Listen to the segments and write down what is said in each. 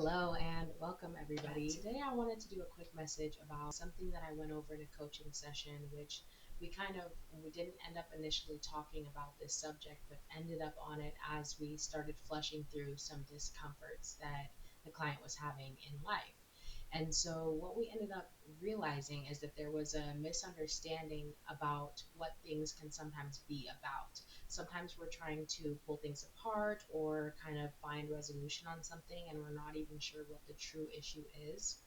Hello and welcome everybody. Today I wanted to do a quick message about something that I went over in a coaching session, which we didn't end up initially talking about this subject, but ended up on it as we started flushing through some discomforts that the client was having in life. And so, what we ended up realizing is that there was a misunderstanding about what things can sometimes be about. Sometimes we're trying to pull things apart or kind of find resolution on something, and we're not even sure what the true issue is.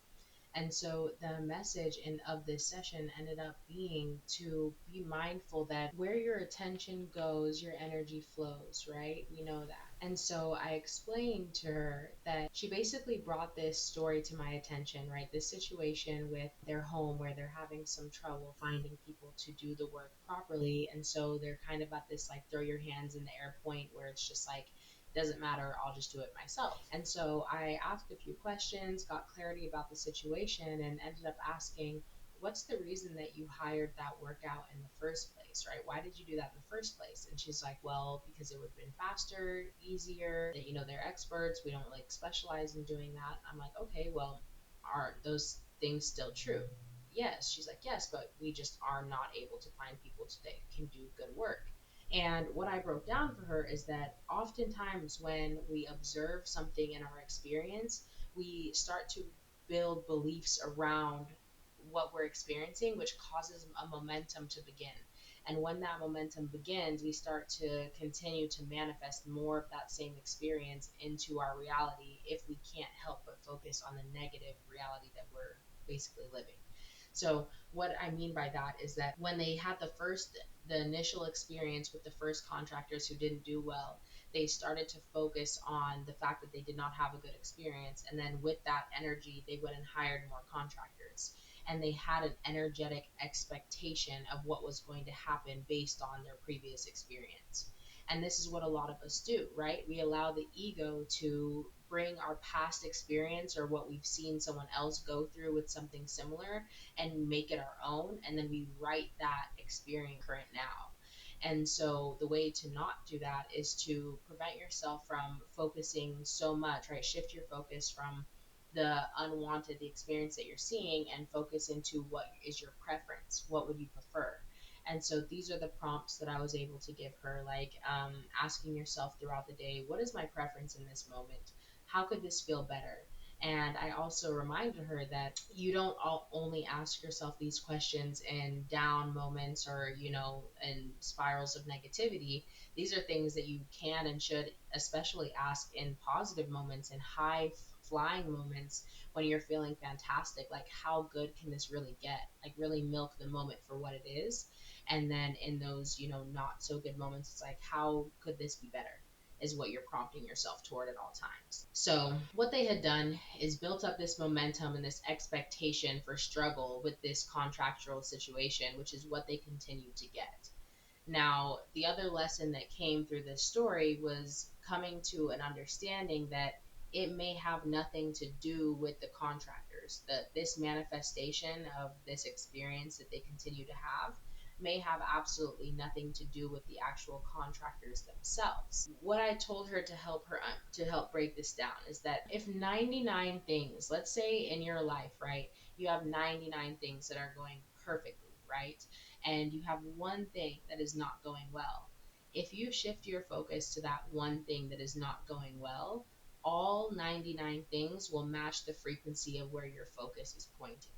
And so the message of this session ended up being to be mindful that where your attention goes, your energy flows, right? We know that. And so I explained to her that she basically brought this story to my attention, right? This situation with their home where they're having some trouble finding people to do the work properly. And so they're kind of at this like throw your hands in the air point where it's just like, doesn't matter, I'll just do it myself. And so I asked a few questions, got clarity about the situation, and ended up asking, what's the reason that you hired that workout in the first place, right? Why did you do that in the first place? And she's like, well, because it would have been faster, easier, that, they're experts. We don't like specialize in doing that. I'm like, okay, well, are those things still true? Yes. She's like, yes, but we just are not able to find people that can do good work. And what I broke down for her is that oftentimes when we observe something in our experience, we start to build beliefs around what we're experiencing, which causes a momentum to begin. And when that momentum begins, we start to continue to manifest more of that same experience into our reality if we can't help but focus on the negative reality that we're basically living. So what I mean by that is that when they had the initial experience with the first contractors who didn't do well, they started to focus on the fact that they did not have a good experience. And then with that energy, they went and hired more contractors. And they had an energetic expectation of what was going to happen based on their previous experience. And this is what a lot of us do, right? We allow the ego to bring our past experience or what we've seen someone else go through with something similar and make it our own. And then we write that experience current now. And so the way to not do that is to prevent yourself from focusing so much, right? Shift your focus from the unwanted, the experience that you're seeing, and focus into what is your preference. What would you prefer? And so these are the prompts that I was able to give her, like asking yourself throughout the day, what is my preference in this moment? How could this feel better? And I also reminded her that you don't only ask yourself these questions in down moments or, in spirals of negativity. These are things that you can and should especially ask in positive moments, in high flying moments when you're feeling fantastic. Like, how good can this really get? Like, really milk the moment for what it is. And then in those, not so good moments, it's like, how could this be better? Is what you're prompting yourself toward at all times. So, what they had done is built up this momentum and this expectation for struggle with this contractual situation, which is what they continue to get. Now, the other lesson that came through this story was coming to an understanding that it may have nothing to do with the contractors, that this manifestation of this experience that they continue to have may have absolutely nothing to do with the actual contractors themselves. What I told her to help break this down is that if 99 things, let's say in your life, right, you have 99 things that are going perfectly, right? And you have one thing that is not going well. If you shift your focus to that one thing that is not going well, all 99 things will match the frequency of where your focus is pointing.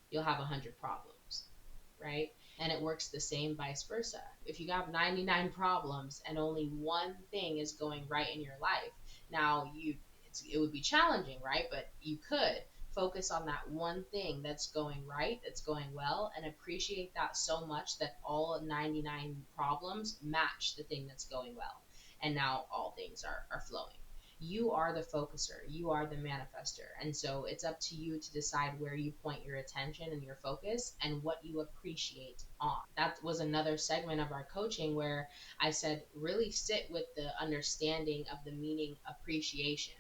You'll have 100 problems, right? And it works the same vice versa. If you have 99 problems and only one thing is going right in your life, now it would be challenging, right? But you could focus on that one thing that's going right, that's going well, and appreciate that so much that all 99 problems match the thing that's going well. And now all things are flowing. You are the focuser, you are the manifester. And so it's up to you to decide where you point your attention and your focus and what you appreciate on. That was another segment of our coaching where I said, really sit with the understanding of the meaning appreciation.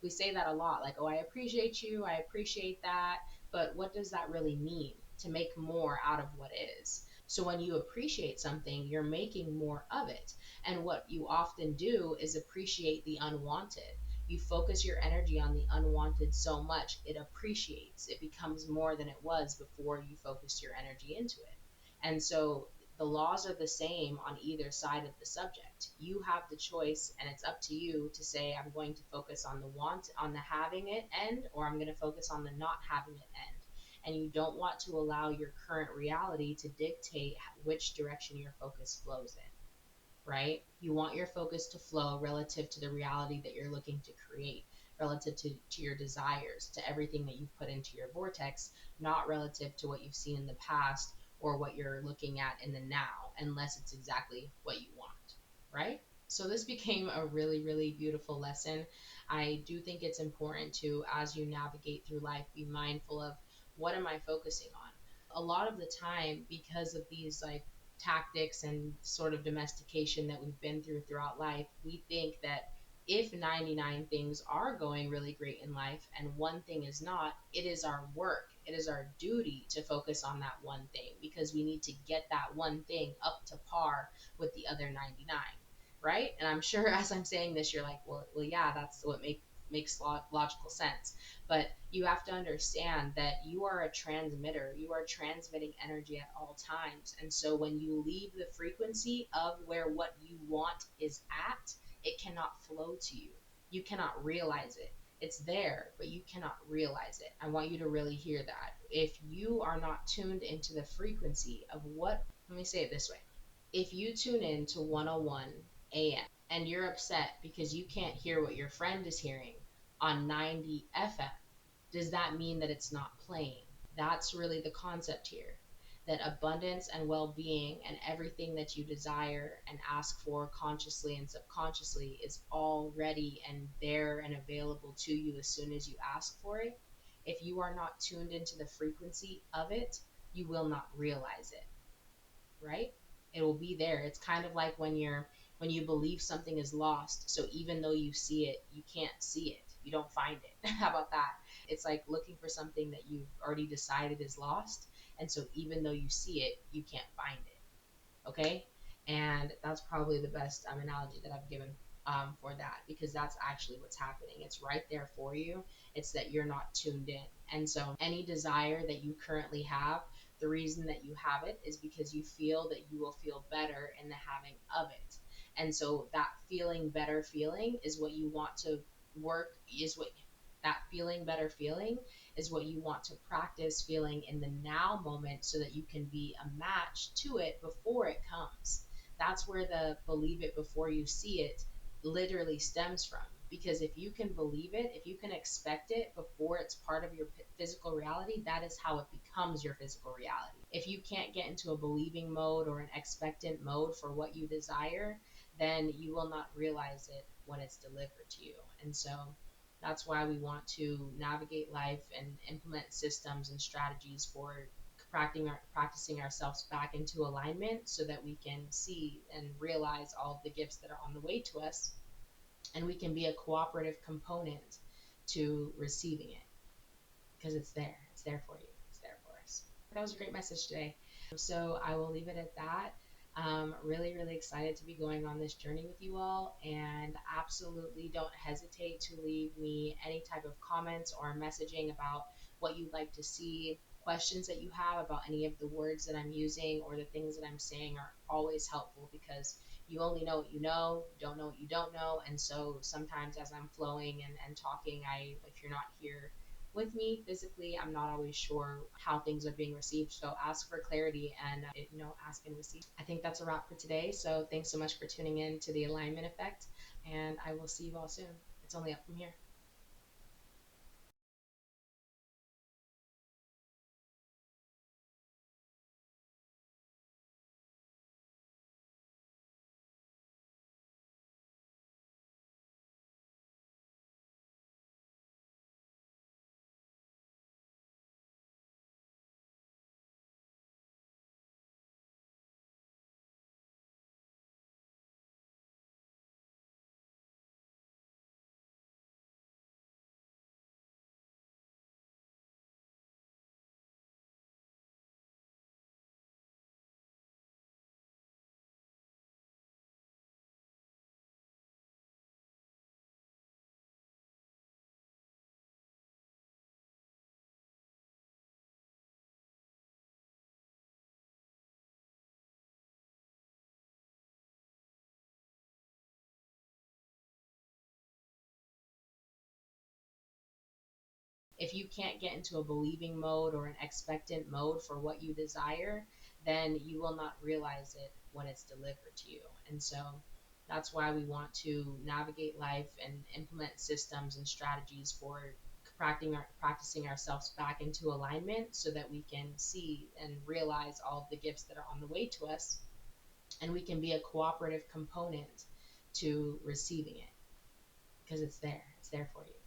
We say that a lot, like, oh, I appreciate you, I appreciate that. But what does that really mean? To make more out of what is. So when you appreciate something, you're making more of it. And what you often do is appreciate the unwanted. You focus your energy on the unwanted so much, it appreciates. It becomes more than it was before you focused your energy into it. And so the laws are the same on either side of the subject. You have the choice, and it's up to you to say, I'm going to focus on the want, on the having it end, or I'm going to focus on the not having it end. And you don't want to allow your current reality to dictate which direction your focus flows in, right? You want your focus to flow relative to the reality that you're looking to create, relative to your desires, to everything that you've put into your vortex, not relative to what you've seen in the past or what you're looking at in the now, unless it's exactly what you want, right? So this became a really, really beautiful lesson. I do think it's important to, as you navigate through life, be mindful of what am I focusing on? A lot of the time, because of these like tactics and sort of domestication that we've been through throughout life, we think that if 99 things are going really great in life and one thing is not, it is our work, it is our duty to focus on that one thing because we need to get that one thing up to par with the other 99, right? And I'm sure as I'm saying this, you're like, well, yeah, that's what makes logical sense. But you have to understand that you are a transmitter. You are transmitting energy at all times. And so when you leave the frequency of where what you want is at, it cannot flow to you. You cannot realize it. It's there, but you cannot realize it. I want you to really hear that. If you are not tuned into the frequency of what, let me say it this way. If you tune in to 101 AM and you're upset because you can't hear what your friend is hearing on 90 FM, does that mean that it's not playing? That's really the concept here. That abundance and well being and everything that you desire and ask for consciously and subconsciously is already and there and available to you as soon as you ask for it. If you are not tuned into the frequency of it, you will not realize it, right? It will be there. It's kind of like when you believe something is lost. So even though you see it, you can't see it. You don't find it. How about that? It's like looking for something that you've already decided is lost. And so even though you see it, you can't find it. Okay? And that's probably the best analogy that I've given for that because that's actually what's happening. It's right there for you. It's that you're not tuned in. And so any desire that you currently have, the reason that you have it is because you feel that you will feel better in the having of it. And so that feeling better feeling is what you want to work, is what that feeling better feeling is what you want to practice feeling in the now moment so that you can be a match to it before it comes. That's where the believe it before you see it literally stems from. Because if you can believe it, if you can expect it before it's part of your physical reality, that is how it becomes your physical reality. If you can't get into a believing mode or an expectant mode for what you desire, then you will not realize it when it's delivered to you. And so that's why we want to navigate life and implement systems and strategies for practicing ourselves back into alignment so that we can see and realize all of the gifts that are on the way to us and we can be a cooperative component to receiving it because it's there. It's there for you. It's there for us. That was a great message today. So I will leave it at that. Really, really excited to be going on this journey with you all, and absolutely don't hesitate to leave me any type of comments or messaging about what you'd like to see. Questions that you have about any of the words that I'm using or the things that I'm saying are always helpful because you only know what you know, don't know what you don't know. And so sometimes as I'm flowing and talking, if you're not here with me physically, I'm not always sure how things are being received. So ask for clarity and, ask and receive. I think that's a wrap for today. So thanks so much for tuning in to the Alignment Effect, and I will see you all soon. It's only up from here. if you can't get into a believing mode or an expectant mode for what you desire, then you will not realize it when it's delivered to you. And so that's why we want to navigate life and implement systems and strategies for practicing ourselves back into alignment so that we can see and realize all of the gifts that are on the way to us, and we can be a cooperative component to receiving it, because it's there for you.